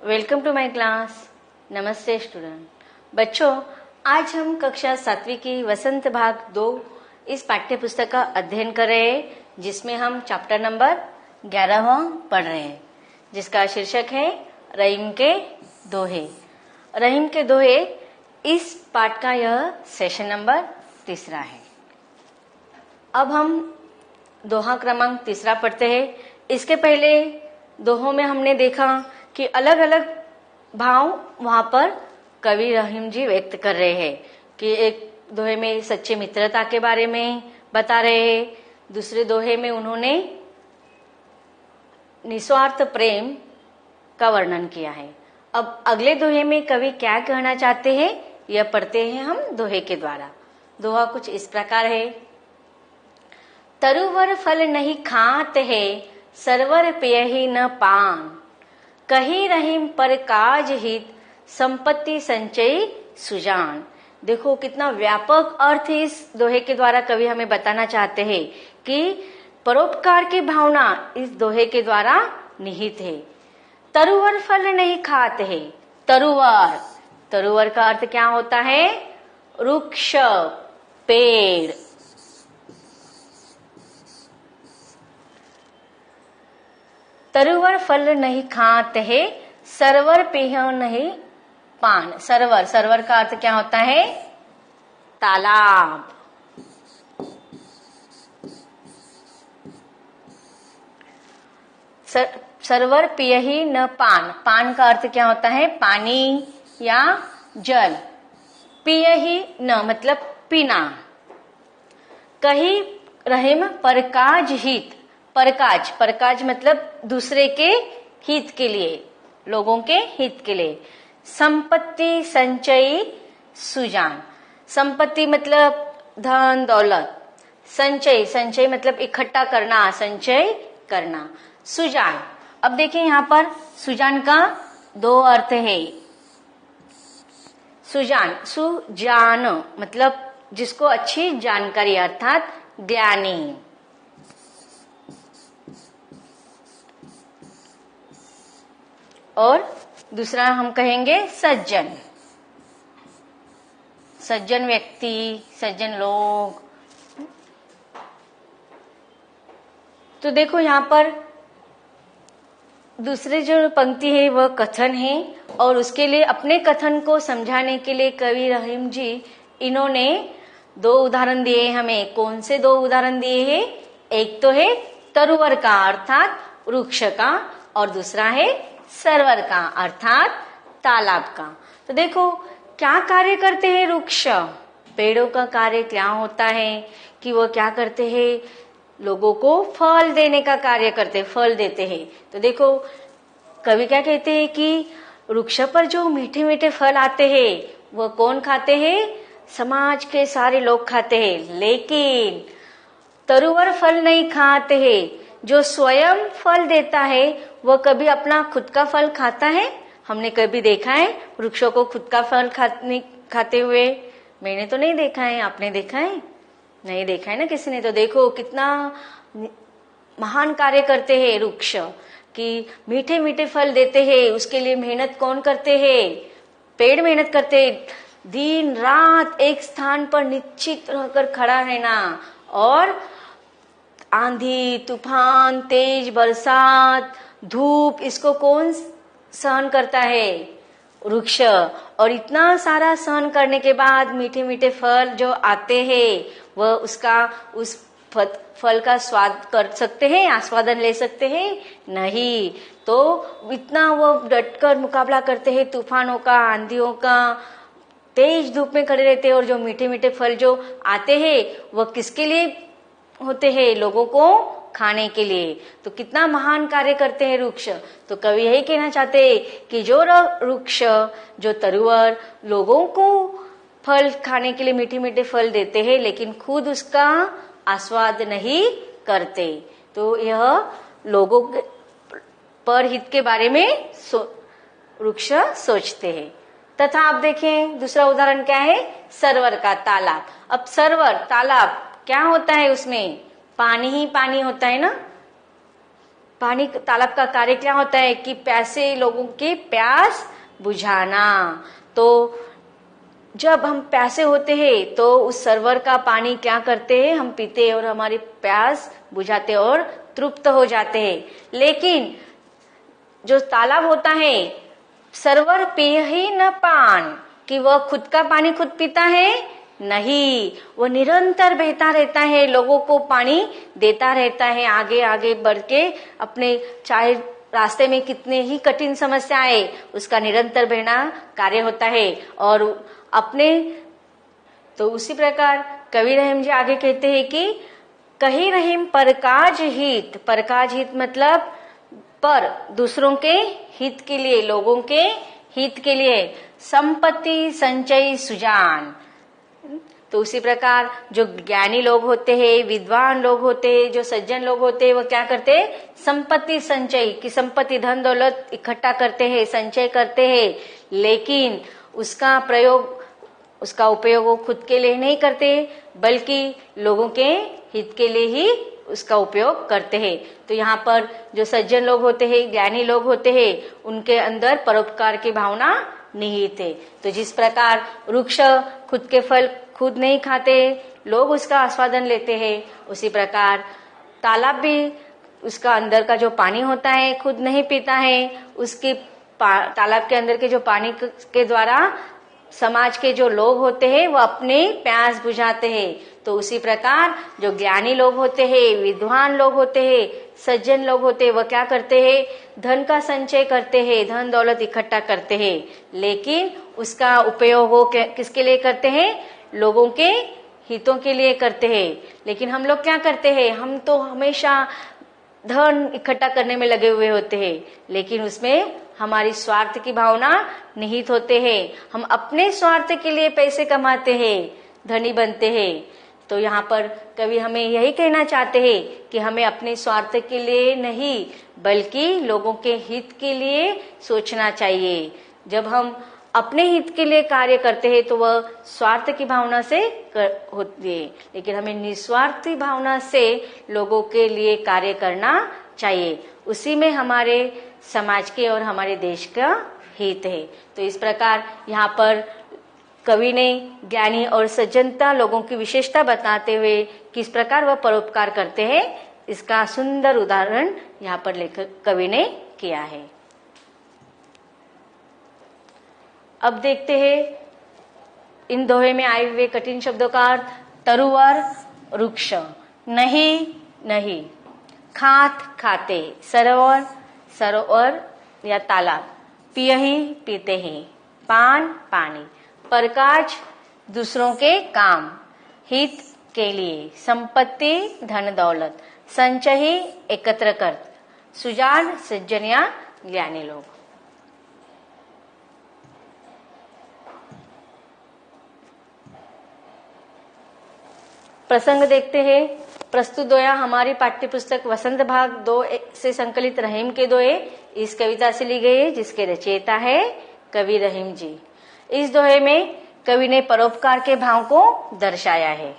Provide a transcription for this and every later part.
Welcome to my class. नमस्ते student. बच्चों, आज हम कक्षा 7वीं की वसंत भाग 2 इस पाठ्य पुस्तक का अध्ययन कर रहे हैं, जिसमें हम चैप्टर नंबर 11वां पढ़ रहे हैं, जिसका शीर्षक है रहीम के दोहे। रहीम के दोहे इस पाठ का यह सेशन नंबर 3 है। अब हम दोहा क्रमांक 3 पढ़ते हैं। इसके पहले दोहों में हमने देखा कि अलग अलग भाव वहां पर कवि रहीम जी व्यक्त कर रहे हैं कि एक दोहे में सच्चे मित्रता के बारे में बता रहे हैं, दूसरे दोहे में उन्होंने निस्वार्थ प्रेम का वर्णन किया है। अब अगले दोहे में कवि क्या कहना चाहते हैं यह पढ़ते हैं हम दोहे के द्वारा। दोहा कुछ इस प्रकार है। तरुवर फल नहीं खात है, सरवर पेयहि न पान। कही रहीम पर काज हित, संपत्ति संचय सुजान। देखो कितना व्यापक अर्थ इस दोहे के द्वारा कवि हमें बताना चाहते हैं कि परोपकार की भावना इस दोहे के द्वारा निहित है। तरुवर फल नहीं खात है। तरुवर, तरुवर का अर्थ क्या होता है? वृक्ष, पेड़। तरुवर फल नहीं खात है, सरवर पेह नहीं पान। सरवर, सरवर का अर्थ क्या होता है? तालाब। सरवर पियहि न पान। पान का अर्थ क्या होता है? पानी या जल। पियहि न मतलब पीना। कही रहीम परकाज हित। परकाज, परकाज मतलब दूसरे के हित के लिए, लोगों के हित के लिए। संपत्ति संचय सुजान। संपत्ति मतलब धन दौलत। संचय, संचय मतलब इकट्ठा करना, संचय करना। सुजान, अब देखिए यहाँ पर सुजान का 2 अर्थ है। सुजान, सुजान मतलब जिसको अच्छी जानकारी अर्थात ज्ञानी। और दूसरा हम कहेंगे सज्जन। सज्जन व्यक्ति, सज्जन लोग। तो देखो यहाँ पर दूसरे जो पंक्ति है वह कथन है, और उसके लिए अपने कथन को समझाने के लिए कवि रहीम जी इन्होंने 2 उदाहरण दिए हमें। कौन से 2 उदाहरण दिए हैं? एक तो है तरुवर का अर्थात वृक्ष का, और दूसरा है सरवर का अर्थात तालाब का। तो देखो क्या कार्य करते हैं वृक्ष। पेड़ों का कार्य क्या होता है कि वो क्या करते हैं? लोगों को फल देने का कार्य करते हैं, फल देते हैं। तो देखो कवि क्या कहते हैं कि वृक्ष पर जो मीठे मीठे फल आते हैं वह कौन खाते हैं? समाज के सारे लोग खाते हैं। लेकिन तरुवर फल नहीं खाते हैं। जो स्वयं फल देता है वह कभी अपना खुद का फल खाता है? हमने कभी देखा है वृक्षों को खुद का फल खाते हुए? मैंने तो नहीं देखा है। आपने देखा है? नहीं देखा है ना किसी ने। तो देखो कितना महान कार्य करते हैं वृक्ष, कि मीठे मीठे फल देते हैं। उसके लिए मेहनत कौन करते हैं? पेड़ मेहनत करते हैं। दिन रात एक स्थान पर निश्चित रहकर खड़ा रहना, और आंधी तूफान, तेज बरसात, धूप, इसको कौन सहन करता है? वृक्ष। और इतना सारा सहन करने के बाद मीठे मीठे फल जो आते हैं वह उसका उस फल का स्वाद कर सकते हैं, आस्वादन ले सकते हैं? नहीं। तो इतना वो डटकर मुकाबला करते हैं तूफानों का, आंधियों का, तेज धूप में खड़े रहते हैं। और जो मीठे मीठे फल जो आते हैं वह किसके लिए होते हैं? लोगों को खाने के लिए। तो कितना महान कार्य करते हैं वृक्ष। तो कवि यही कहना चाहते हैं कि जो वृक्ष, जो तरुवर लोगों को फल खाने के लिए मीठे मीठे फल देते हैं, लेकिन खुद उसका आस्वाद नहीं करते। तो यह लोगों के पर हित के बारे में वृक्ष सोचते हैं। तथा आप देखें दूसरा उदाहरण क्या है? सरवर का, तालाब। अब सरवर, तालाब क्या होता है? उसमें पानी ही पानी होता है ना। पानी तालाब का कार्य क्या होता है कि प्यासे लोगों की प्यास बुझाना। तो जब हम प्यासे होते हैं तो उस सरोवर का पानी क्या करते हैं, हम पीते हैं और हमारी प्यास बुझाते और तृप्त हो जाते हैं। लेकिन जो तालाब होता है, सरोवर पिय ही न पान, कि वह खुद का पानी खुद पीता है नहीं, वो निरंतर बहता रहता है, लोगों को पानी देता रहता है, आगे आगे बढ़ के अपने, चाहे रास्ते में कितने ही कठिन समस्या आए, उसका निरंतर बहना कार्य होता है। और अपने तो उसी प्रकार कवि रहीम जी आगे कहते हैं कि कही रहीम परकाज हित, परकाज हित मतलब पर, दूसरों के हित के लिए, लोगों के हित के लिए, संपत्ति संचय सुजान। तो उसी प्रकार जो ज्ञानी लोग होते हैं, विद्वान लोग होते हैं, जो सज्जन लोग होते हैं, वो क्या करते हैं, संपत्ति संचय की, संपत्ति धन दौलत इकट्ठा करते हैं, संचय करते हैं, लेकिन उसका प्रयोग, उसका उपयोग वो खुद के लिए नहीं करते, बल्कि लोगों के हित के लिए ही उसका उपयोग करते हैं। तो यहाँ पर जो सज्जन लोग होते हैं, ज्ञानी लोग होते हैं, उनके अंदर परोपकार की भावना निहित है। तो जिस प्रकार वृक्ष खुद के फल खुद नहीं खाते, लोग उसका आस्वादन लेते हैं, उसी प्रकार तालाब भी उसका अंदर का जो पानी होता है खुद नहीं पीता है, उसके तालाब के अंदर के जो पानी के द्वारा समाज के जो लोग होते हैं वो अपने प्यास बुझाते हैं। तो उसी प्रकार जो ज्ञानी लोग होते हैं, विद्वान लोग होते हैं, सज्जन लोग होते हैं, वह क्या करते हैं, धन का संचय करते हैं, धन दौलत इकट्ठा करते हैं, लेकिन उसका उपयोग वो किसके लिए करते हैं, लोगों के हितों के लिए करते हैं। लेकिन हम लोग क्या करते हैं, हम तो हमेशा धन इकट्ठा करने में लगे हुए होते हैं, लेकिन उसमें हमारी स्वार्थ की भावना निहित होते हैं। हम अपने स्वार्थ के लिए पैसे कमाते हैं, धनी बनते हैं। तो यहाँ पर कवि हमें यही कहना चाहते हैं कि हमें अपने स्वार्थ के लिए नहीं, बल्कि लोगों के हित के लिए सोचना चाहिए। जब हम अपने हित के लिए कार्य करते हैं तो वह स्वार्थ की भावना से होती है, लेकिन हमें निस्वार्थी भावना से लोगों के लिए कार्य करना चाहिए। उसी में हमारे समाज के और हमारे देश का हित है। तो इस प्रकार यहाँ पर कवि ने ज्ञानी और सज्जनता लोगों की विशेषता बताते हुए किस प्रकार वह परोपकार करते हैं, इसका सुंदर उदाहरण यहाँ पर लेखक कवि ने किया है। अब देखते हैं इन दोहे में आए हुए कठिन शब्दों का अर्थ। तरुवर वृक्ष, नहीं नहीं, खात खाते, सरोवर सरोवर या तालाब, पियही पीते हैं, पान पानी, परकाज दूसरों के काम, हित के लिए, संपत्ति धन दौलत, संचय एकत्र कर, सुजान सज्जन या ज्ञानी लोग। प्रसंग देखते हैं। प्रस्तुत दोया हमारी पाठ्य पुस्तक वसंत भाग 2 से संकलित रहीम के दोहे इस कविता से ली गई है, जिसके रचयिता है कवि रहीम जी। इस दोहे में कवि ने परोपकार के भाव को दर्शाया है।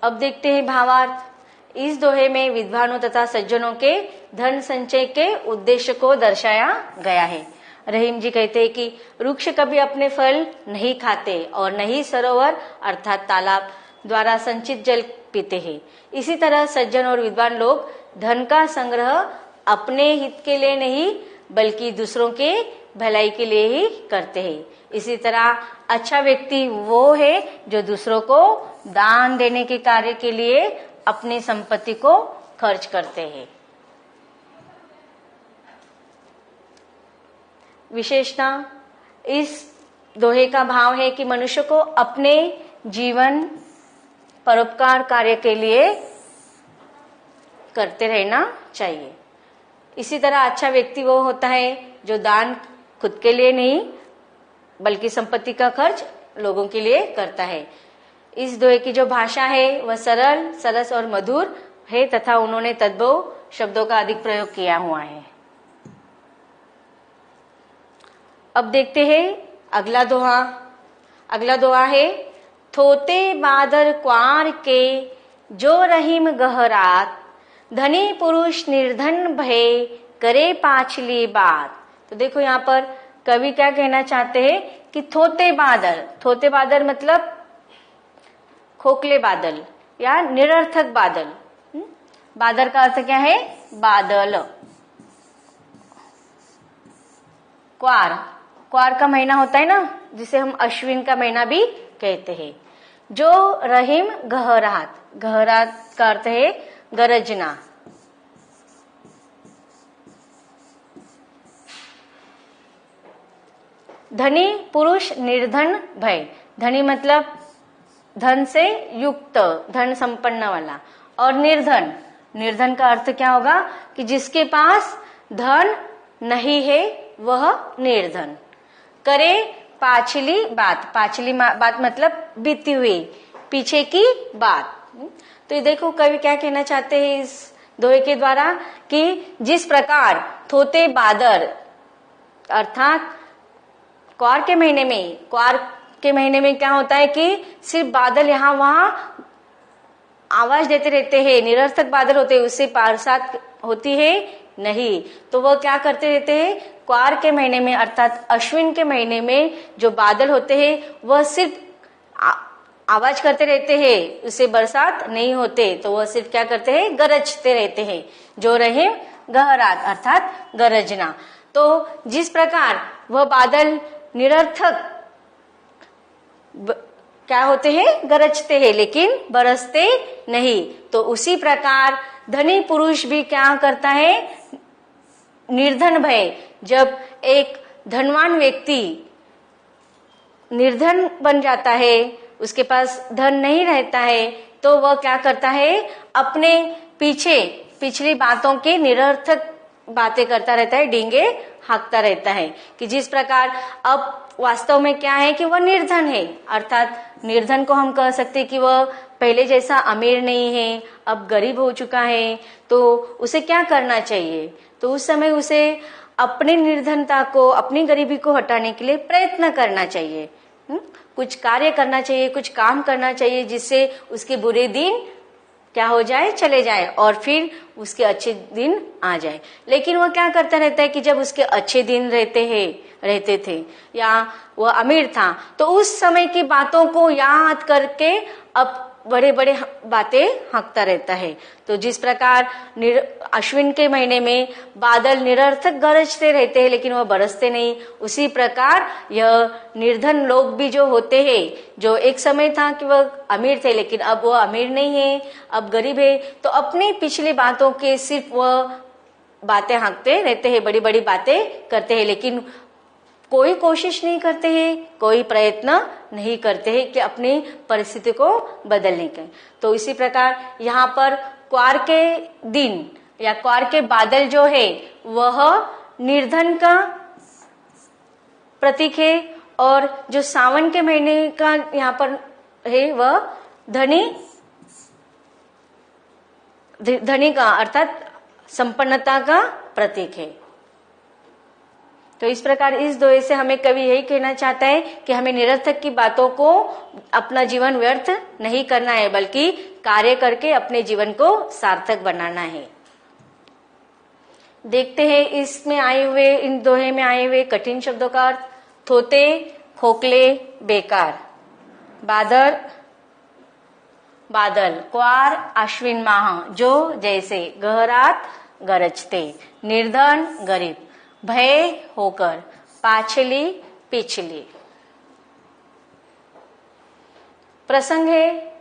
अब देखते हैं भावार्थ। इस दोहे में विद्वानों तथा सज्जनों के धन संचय के उद्देश्य को दर्शाया गया है। रहीम जी कहते हैं कि वृक्ष कभी अपने फल नहीं खाते और नहीं सरोवर अर्थात तालाब द्वारा संचित जल पीते हैं। इसी तरह सज्जन और विद्वान लोग धन का संग्रह अपने हित के लिए नहीं, बल्कि दूसरों के भलाई के लिए ही करते हैं। इसी तरह अच्छा व्यक्ति वो है जो दूसरों को दान देने के कार्य के लिए अपनी संपत्ति को खर्च करते हैं। विशेषता इस दोहे का भाव है कि मनुष्य को अपने जीवन परोपकार कार्य के लिए करते रहना चाहिए। इसी तरह अच्छा व्यक्ति वो होता है जो दान खुद के लिए नहीं, बल्कि संपत्ति का खर्च लोगों के लिए करता है। इस दोहे की जो भाषा है वह सरल, सरस और मधुर है तथा उन्होंने तद्भव शब्दों का अधिक प्रयोग किया हुआ है। अब देखते हैं अगला दोहा। अगला दोहा है थोते बादर क्वार के जो रहीम गहरात, धनी पुरुष निर्धन भय करे पाछली बात। तो देखो यहाँ पर कवि क्या कहना चाहते हैं कि थोते बादल मतलब खोखले बादल या निरर्थक बादल। बादल का अर्थ क्या है? बादल। क्वार का महीना होता है ना, जिसे हम अश्विन का महीना भी कहते हैं। जो रहीम गहरात का अर्थ है गरजना। धनी पुरुष निर्धन भय, धनी मतलब धन से युक्त, धन संपन्न वाला, और निर्धन का अर्थ क्या होगा कि जिसके पास धन नहीं है वह निर्धन। करे पाछली बात मतलब बीती हुई, पीछे की बात। तो ये देखो कवि क्या कहना चाहते हैं इस दोहे के द्वारा कि जिस प्रकार थोते बादल अर्थात क्वार के महीने में क्या होता है कि सिर्फ बादल यहाँ वहां आवाज देते रहते हैं, निरर्थक बादल होते हैं, उससे बरसात होती है नहीं। तो वह क्या करते रहते हैं? क्वार के महीने में अर्थात अश्विन के महीने में जो बादल होते हैं वह सिर्फ आवाज करते रहते हैं, उससे बरसात नहीं होते। तो वह सिर्फ क्या करते हैं? गरजते रहते हैं। जो रहे गहरात अर्थात गरजना। तो जिस प्रकार वह बादल निरर्थक क्या होते हैं? गरजते हैं लेकिन बरसते नहीं। तो उसी प्रकार धनी पुरुष भी क्या करता है? निर्धन भय, जब एक धनवान व्यक्ति निर्धन बन जाता है, उसके पास धन नहीं रहता है, तो वह क्या करता है? अपने पिछली बातों के निरर्थक बातें करता रहता है, डींगे हाँकता रहता है। कि जिस प्रकार अब वास्तव में क्या है कि वह निर्धन है, अर्थात निर्धन को हम कह सकते कि वह पहले जैसा अमीर नहीं है, अब गरीब हो चुका है। तो उसे क्या करना चाहिए? तो उस समय उसे अपनी निर्धनता को, अपनी गरीबी को हटाने के लिए प्रयत्न करना चाहिए। कुछ कार्य करना चाहिए, कुछ काम करना चाहिए, जिससे उसके बुरे दिन क्या हो जाए? चले जाए और फिर उसके अच्छे दिन आ जाए। लेकिन वह क्या करता रहता है कि जब उसके अच्छे दिन रहते थे या वह अमीर था, तो उस समय की बातों को याद करके अब बड़े बड़े बातें हाँकता रहता है। तो जिस प्रकार अश्विन के महीने में बादल निरर्थक गरजते रहते हैं लेकिन वह बरसते नहीं, उसी प्रकार यह निर्धन लोग भी जो होते हैं, जो एक समय था कि वह अमीर थे लेकिन अब वह अमीर नहीं है, अब गरीब है, तो अपनी पिछली बातों के सिर्फ वह बातें हाँकते रहते हैं, बड़ी बड़ी बातें करते हैं, लेकिन कोई कोशिश नहीं करते हैं, कोई प्रयत्न नहीं करते हैं कि अपनी परिस्थिति को बदलने के। तो इसी प्रकार यहाँ पर क्वार के दिन या क्वार के बादल जो है वह निर्धन का प्रतीक है, और जो सावन के महीने का यहाँ पर है वह धनी का अर्थात संपन्नता का प्रतीक है। तो इस प्रकार इस दोहे से हमें कवि यही कहना चाहता है कि हमें निरर्थक की बातों को अपना जीवन व्यर्थ नहीं करना है, बल्कि कार्य करके अपने जीवन को सार्थक बनाना है। देखते हैं इसमें आए हुए, इन दोहे में आए हुए कठिन शब्दों का अर्थ। थोते, खोखले, बेकार। बादल, क्वार, अश्विन माह, जो जैसे, गहरात, गरजते, निर्धन, गरीब, भय, होकर, पाछली, पिछली। प्रसंग है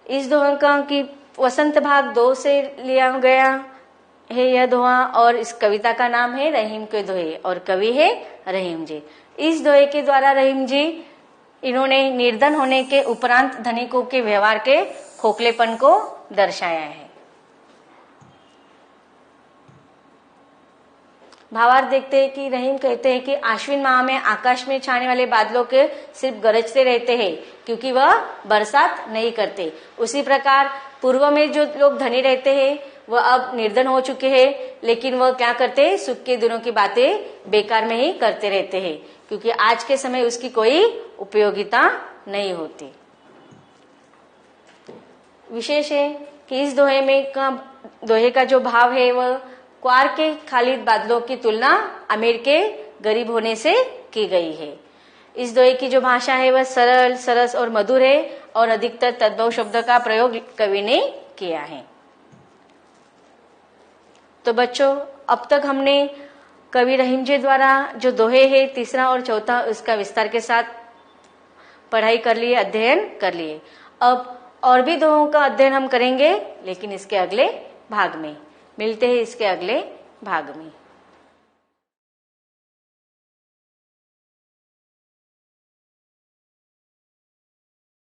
इस दोहा का कि वसंत भाग 2 से लिया गया है यह दोहा, और इस कविता का नाम है रहीम के दोहे, और कवि है रहीम जी। इस दोहे के द्वारा रहीम जी इन्होंने निर्धन होने के उपरांत धनिकों के व्यवहार के खोखलेपन को दर्शाया है। भावार्थ देखते हैं कि रहीम कहते हैं कि आश्विन माह में आकाश में छाने वाले बादलों के सिर्फ गरजते रहते हैं, क्योंकि वह बरसात नहीं करते। उसी प्रकार पूर्व में जो लोग धनी रहते हैं वह अब निर्धन हो चुके हैं, लेकिन वह क्या करते हैं? सुख के दिनों की बातें बेकार में ही करते रहते हैं, क्योंकि आज के समय उसकी कोई उपयोगिता नहीं होती। विशेष है कि इस दोहे का जो भाव है वह क्वार के खालिद बादलों की तुलना अमीर के गरीब होने से की गई है। इस दोहे की जो भाषा है वह सरल, सरस और मधुर है और अधिकतर तद्भव शब्द का प्रयोग कवि ने किया है। तो बच्चों, अब तक हमने कवि रहीम जी द्वारा जो दोहे है तीसरा और चौथा, उसका विस्तार के साथ पढ़ाई कर लिए, अध्ययन कर लिए। अब और भी दोहों का अध्ययन हम करेंगे, लेकिन इसके अगले भाग में। मिलते हैं इसके अगले भाग में।